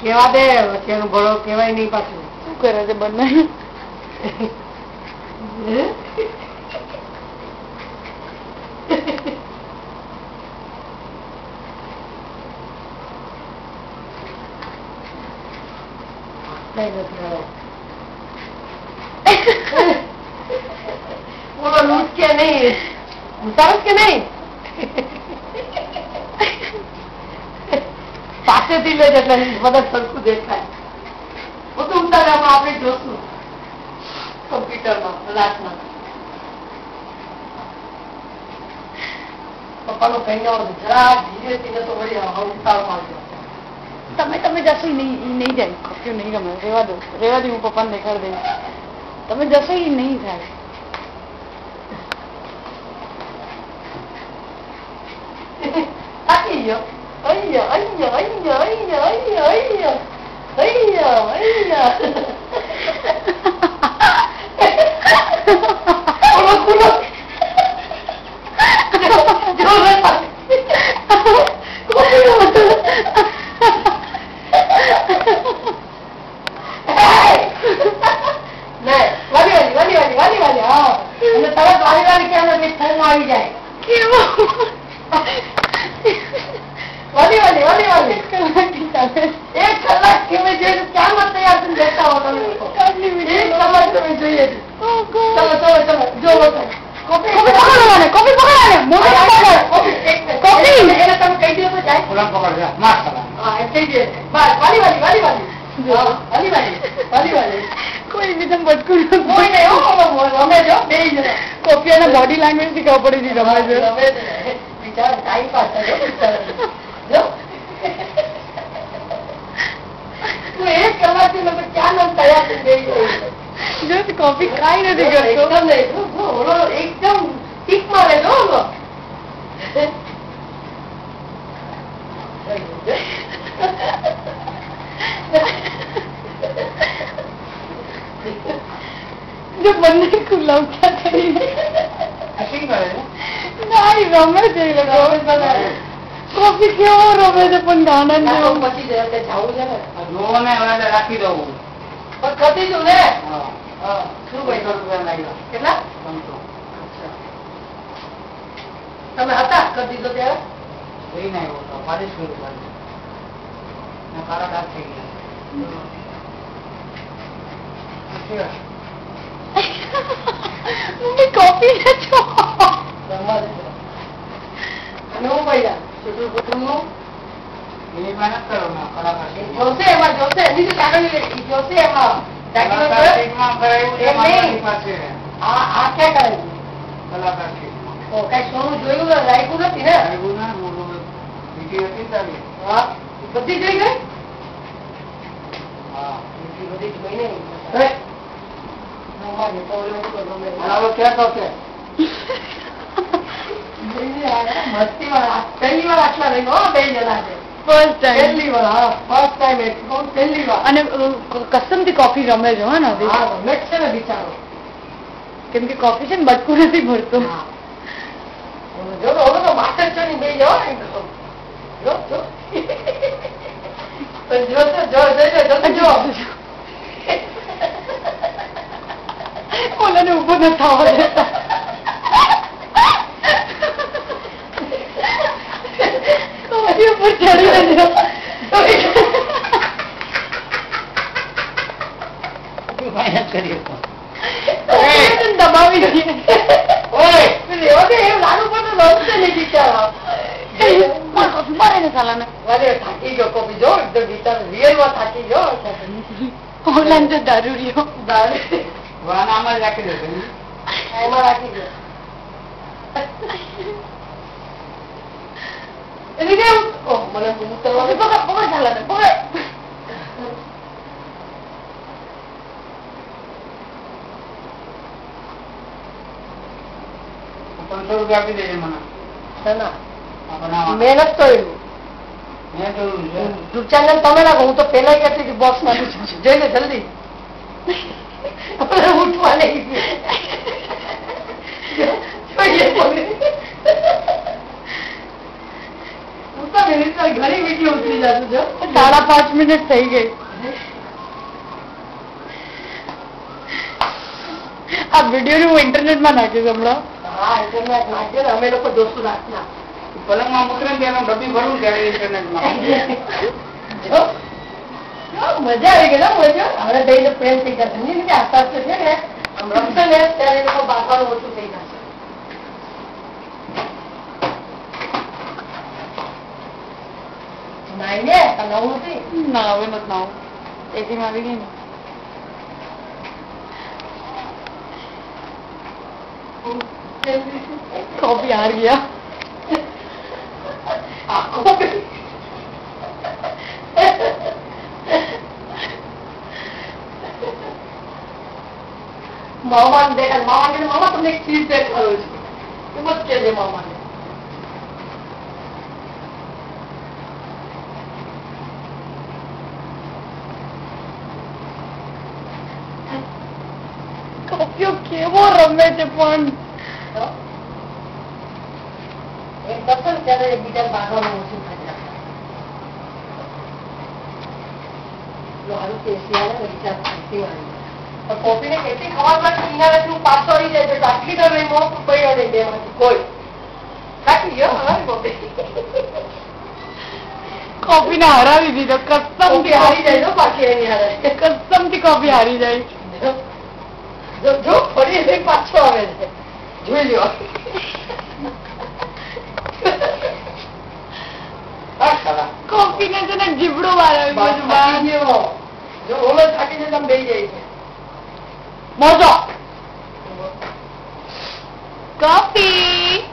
કેવા દે વચ્ચેનો ભળો કેવાય નહીં પાછું. શું કરે છે બંને? બોલો લૂટ કે નહીં, સરસ કે નહીં? પાસેથી લે એટલે બધા સરખું દેખાય. બધું ઉતારવામાં આપણે જોશું કમ્પ્યુટરમાં રાતના. પપ્પાનો કઈ જરા ધીરેથી તો વળી ઉતારમાં તમે જશો નહીં જાય. કપ્યું નહીં ગમે. રેવા દે હું પપ્પાને દેખાડી દઈશ. તમે જશો એ નહીં થાય. થાકી ગયો. કોઈ બી તમે બટકું કોપિયાના બોડી લેંગ્વેજ થી ખબર પડી હતી રમે છે. જો કોપી કઈ નથી કરતો. એકદમ ટીક મારે જો જો બંને ખુલ્લાવતા કરીને રમે છે. કોફી કેવો રમે છે પણ ગાના પછી જવું છે ને રાખી દઉં ખતી તું ને. શું ભાઈ કેટલા તમે હતા કરી દીધો ત્યારે? કઈ ના આવ્યો પાડીશ કર્યું કાળા દાગ થઈ ગયા. મમ્મી કોફી ને છો અને હું ભાઈ છોટું કુટુંબ એની મહેનત કરો ના કલાકાર જોશે એમાં જોશે બીજું કાગળ જોશે એમાં પાસે આ ક્યાં કરાયું? કલાકાર છે કઈ સોનું જોયું રાખ્યું નથી ને? હા બધી જોઈ ગઈ. હા બધી જોઈ નહીં. મસ્તી વાળા પહેલી વાર આટલા રહી બે જણા છે. પહેલી વાર ફર્સ્ટ ટાઈમ પહેલી વાર. અને કસમ થી કોફી રમે છે. હા રમે છે ને બિચારો. કેમ કે કોફી છે ને બટકું નથી ભરતું. જો ઓલો તો માસ્ટર છો ની બે જવા ને જો ઓલાને ઉભો ન થવા દેતા. કોફી ઉપર ચડી રહેજો. દબાવી દઈએ. નાનું પણ રમશે નહીં બિચારા. થાકી ગયો કોપી જો એકદમ બિચારો રિયલ માં થાકી ગયો. ઓલા તો દારૂ રહ્યો. આમાં રાખી દે એમાં રાખી ગયો. મને ઉતરવાનું રૂપિયા આપી દેજે મને શેના? આ બનાવવા. મહેનત તો એવી મેં જોયું છે. ચેનલ તમે નાખો, હું તો પેલા કહેતી હતી બોક્સ માં જોઈને જલ્દી આપણે ઉઠવા નહીં ઘણી વિડીયો ઉતરી જતું છે. 5.5 મિનિટ થઈ ગઈ. આ વિડીયો હું ઇન્ટરનેટ માં નાખીશ હમણાં. હા ઇન્ટરનેટ નાખજો ને, અમે લોકો જોશું રાતના. પલંગમાં મૂકીને તેનો ડબ્બી ભરવું ત્યારે ઇન્ટરનેટમાં. જો, મજા આવી ગઈ ને, મજા. હવે દઈને પ્રેમ થઈ જશે નહીં કે આસપાસ છે ને આમ રમશે ને ત્યારે એ લોકો બાંધવાનું ઓછું થઈ જશે. નાઈ ને નવું નથી. ના હવે નથી નાવું. એસી માં આવી ગઈ ને. कॉफी हार गया. मामा ने देखा, मामा ने मामा तुमने एक चीज देखा मत कहते मामा ने. કપ્યો કેવો રમે છે પણ એક દફન ત્યારે એકબીજા બાંધવાનું ઓછું થઈ જાય. સારું કેસી આવે ને વિચાર શાંતિ વાળી. પણ કોફી ને કેટલી ખબર પડે કિનારે તું પાછો આવી જાય છે, આટલી તો નહીં મોં પડ્યો નહીં બેમાંથી કોઈ કાઢી ગયો હવે કોફી. કોફી ને હરાવી દીધો. કસમ કોફી હારી જાય તો પાછી એની હારે. કસમ થી કોફી હારી જાય. જો ફરી એક પાછો આવે છે, જોઈ લ્યો. કોફી ને છે ને જીબડો મારાવી જો રોલ થાકી જાય તમે બે જાય છે. મોજો કોફી